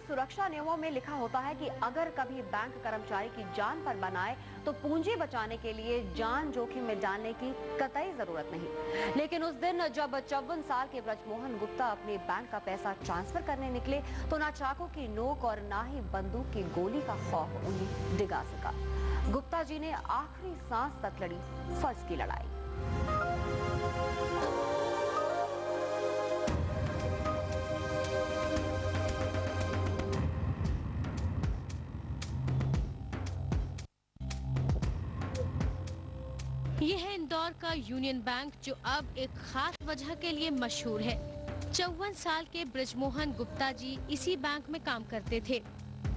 सुरक्षा नियमों में लिखा होता है कि अगर कभी बैंक कर्मचारी की जान पर बनाए तो पूंजी बचाने के लिए जान जोखिम में डालने की कतई जरूरत नहीं। लेकिन उस दिन जब 54 साल के ब्रजमोहन गुप्ता अपने बैंक का पैसा ट्रांसफर करने निकले तो ना चाकू की नोक और ना ही बंदूक की गोली का खौफ उन्हें डिगा सका। गुप्ता जी ने आखिरी सांस तक लड़ी फर्ज की लड़ाई। ये है इंदौर का यूनियन बैंक, जो अब एक खास वजह के लिए मशहूर है। 54 साल के ब्रजमोहन गुप्ता जी इसी बैंक में काम करते थे।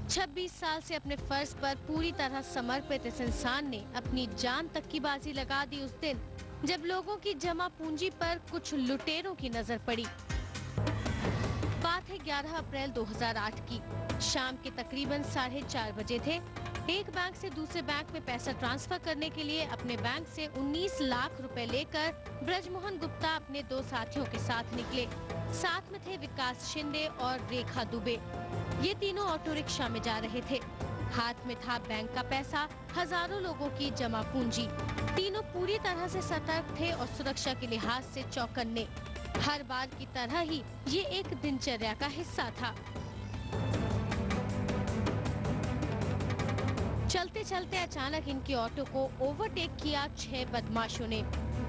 26 साल से अपने फर्ज पर पूरी तरह समर्पित इस इंसान ने अपनी जान तक की बाजी लगा दी उस दिन जब लोगों की जमा पूंजी पर कुछ लुटेरों की नजर पड़ी। बात है 11 अप्रैल 2008 की। शाम के तकरीबन 4:30 बजे थे। एक बैंक से दूसरे बैंक में पैसा ट्रांसफर करने के लिए अपने बैंक से 19 लाख रुपए लेकर ब्रजमोहन गुप्ता अपने दो साथियों के साथ निकले। साथ में थे विकास शिंदे और रेखा दुबे। ये तीनों ऑटो रिक्शा में जा रहे थे। हाथ में था बैंक का पैसा, हजारों लोगों की जमा पूंजी। तीनों पूरी तरह से सतर्क थे और सुरक्षा के लिहाज से चौकन्ने। हर बार की तरह ही ये एक दिनचर्या का हिस्सा था। चलते चलते अचानक इनकी ऑटो को ओवरटेक किया 6 बदमाशों ने।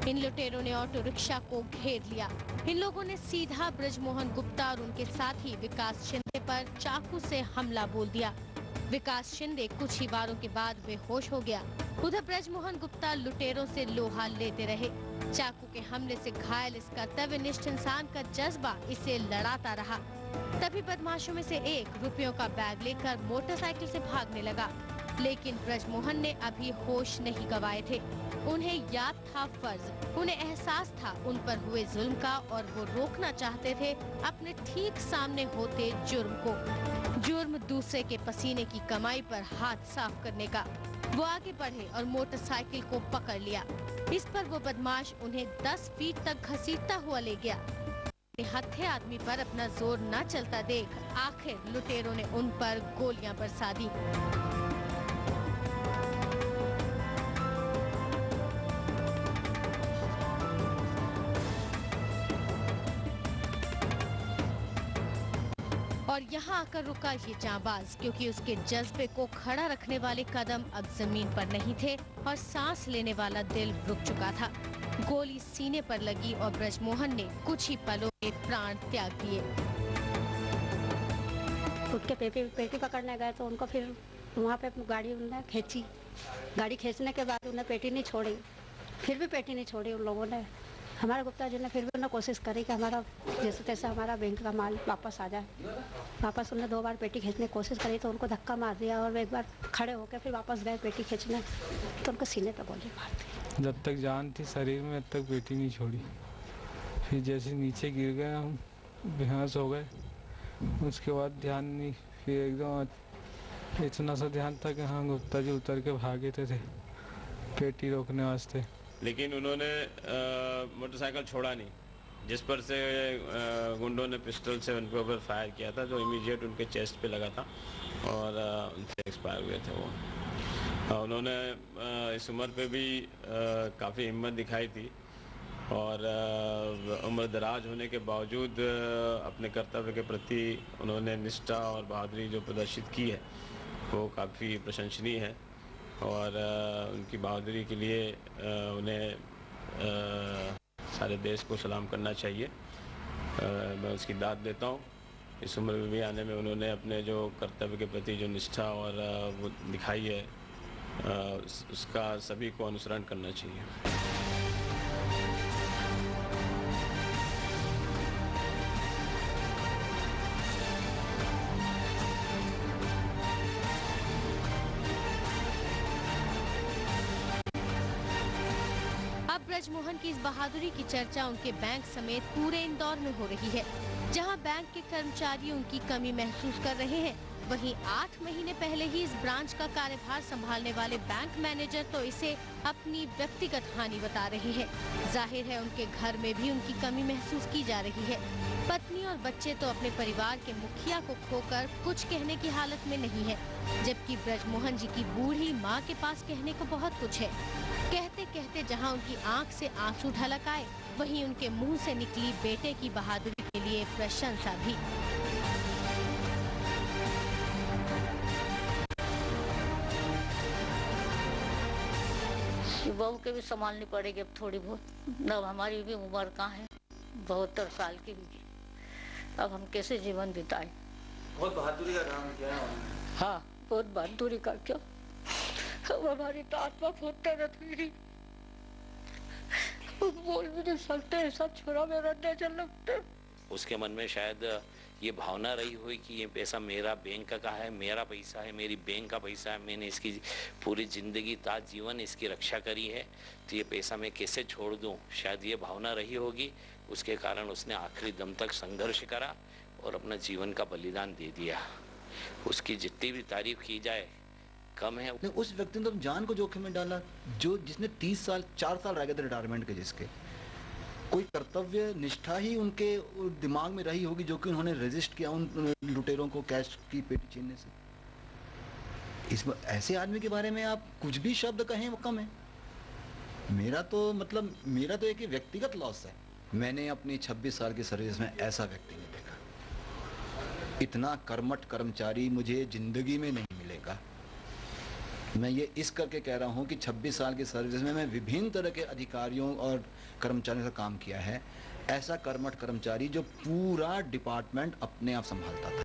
इन लुटेरों ने ऑटो रिक्शा को घेर लिया। इन लोगों ने सीधा ब्रजमोहन गुप्ता और उनके साथी विकास शिंदे पर चाकू से हमला बोल दिया। विकास शिंदे कुछ ही बारों के बाद बेहोश हो गया। उधर ब्रजमोहन गुप्ता लुटेरों से लोहा लेते रहे। चाकू के हमले से घायल इस कर्तव्यनिष्ठ इंसान का जज्बा इसे लड़ाता रहा। तभी बदमाशों में से एक रुपयों का बैग लेकर मोटरसाइकिल से भागने लगा, लेकिन ब्रजमोहन ने अभी होश नहीं गंवाए थे। उन्हें याद था फर्ज, उन्हें एहसास था उन पर हुए जुल्म का और वो रोकना चाहते थे अपने ठीक सामने होते जुर्म को। जुर्म दूसरे के पसीने की कमाई पर हाथ साफ करने का। वो आगे बढ़े और मोटरसाइकिल को पकड़ लिया। इस पर वो बदमाश उन्हें 10 फीट तक घसीटता हुआ ले गया। हत्थे आदमी पर अपना जोर न चलता देख आखिर लुटेरों ने उन पर गोलियां बरसा दी। और यहाँ आकर रुका ये जांबाज, क्योंकि उसके जज्बे को खड़ा रखने वाले कदम अब जमीन पर नहीं थे और सांस लेने वाला दिल रुक चुका था। गोली सीने पर लगी और ब्रजमोहन ने कुछ ही पलों में प्राण त्याग दिए। उठ के पेटी पकड़ने गए तो उनको फिर वहाँ पे गाड़ी उन्होंने खींची। गाड़ी खींचने के बाद उन्हें पेटी नहीं छोड़ी, फिर भी पेटी नहीं छोड़ी उन लोगों ने। हमारे गुप्ता जी ने फिर भी उन्हें कोशिश करी कि हमारा जैसे तैसे हमारा बैंक का माल वापस आ जाए। वापस उन्हें 2 बार पेटी खींचने की कोशिश करी तो उनको धक्का मार दिया और एक बार खड़े होकर फिर वापस गए पेटी खींचने तो उनको सीने पर गोली मार दी। जब तक जान थी शरीर में तब तक पेटी नहीं छोड़ी। फिर जैसे नीचे गिर गए हम, बेहोश हो गए। उसके बाद ध्यान नहीं, फिर एकदम इतना सा ध्यान था कि हाँ गुप्ता जी उतर के भागे थे पेटी रोकने वास्ते। लेकिन उन्होंने मोटरसाइकिल छोड़ा नहीं, जिस पर से गुंडों ने पिस्टल से उनके ऊपर फायर किया था, जो इमीडिएट उनके चेस्ट पे लगा था और उनसे एक्सपायर हुए थे वो। उन्होंने इस उम्र पे भी काफ़ी हिम्मत दिखाई थी और उम्र दराज होने के बावजूद अपने कर्तव्य के प्रति उन्होंने निष्ठा और बहादुरी जो प्रदर्शित की है वो काफ़ी प्रशंसनीय है और उनकी बहादुरी के लिए उन्हें सारे देश को सलाम करना चाहिए। मैं उसकी दाद देता हूँ। इस उम्र में भी आने में उन्होंने अपने जो कर्तव्य के प्रति जो निष्ठा और वो दिखाई है उसका सभी को अनुसरण करना चाहिए। ब्रजमोहन की इस बहादुरी की चर्चा उनके बैंक समेत पूरे इंदौर में हो रही है। जहां बैंक के कर्मचारी उनकी कमी महसूस कर रहे हैं, वहीं 8 महीने पहले ही इस ब्रांच का कार्यभार संभालने वाले बैंक मैनेजर तो इसे अपनी व्यक्तिगत हानि बता रहे हैं। जाहिर है उनके घर में भी उनकी कमी महसूस की जा रही है। पत्नी और बच्चे तो अपने परिवार के मुखिया को खोकर कुछ कहने की हालत में नहीं है, जबकि ब्रजमोहन जी की बूढ़ी माँ के पास कहने को बहुत कुछ है। कहते कहते जहाँ उनकी आंख से आंसू ढलक आए, वहीं उनके मुंह से निकली बेटे की बहादुरी के लिए प्रशंसा भी। बहू के भी संभालनी पड़ेगी अब थोड़ी बहुत। अब हमारी भी उम्र कहाँ है, 72 साल की भी। अब हम कैसे जीवन बिताएं? बहुत बहादुरी का काम किया है। हाँ, बहुत बहादुरी का। क्यों? अब हमारी तो आत्मा फूटते रहती मेरी, बोल भी नहीं सकते, ऐसा छोरा मेरा नजर लगता। उसके मन में शायद ये भावना रही हुई कि ये पैसा मेरा बैंक का है, मेरा पैसा है, मेरी बैंक का पैसा है, मैंने इसकी पूरी जिंदगी जीवन इसकी रक्षा करी है, तो ये पैसा मैं कैसे छोड़ दूं, शायद ये भावना रही होगी। उसके कारण उसने आखिरी दम तक संघर्ष करा और अपना जीवन का बलिदान दे दिया। उसकी जितनी भी तारीफ की जाए कम है। उस व्यक्ति ने तो जान को जोखिम में डाला, जो जिसने 30 साल 4 साल रह गए थे रिटायरमेंट के, जिसके कोई कर्तव्य निष्ठा ही उनके दिमाग में रही होगी, जो कि उन्होंने रेजिस्ट किया उन लुटेरों को कैश की पेटी छीनने से। इस ऐसे आदमी के बारे में आप कुछ भी शब्द कहें वो कम है। मेरा तो एक व्यक्तिगत लॉस है। मैंने अपनी 26 साल की सर्विस में ऐसा व्यक्ति नहीं देखा। इतना कर्मठ कर्मचारी मुझे जिंदगी में नहीं मिलेगा। मैं ये इस करके कह रहा हूँ कि 26 साल की सर्विस में मैं विभिन्न तरह के अधिकारियों और कर्मचारियों का काम किया है। ऐसा कर्मठ कर्मचारी जो पूरा डिपार्टमेंट अपने आप संभालता था।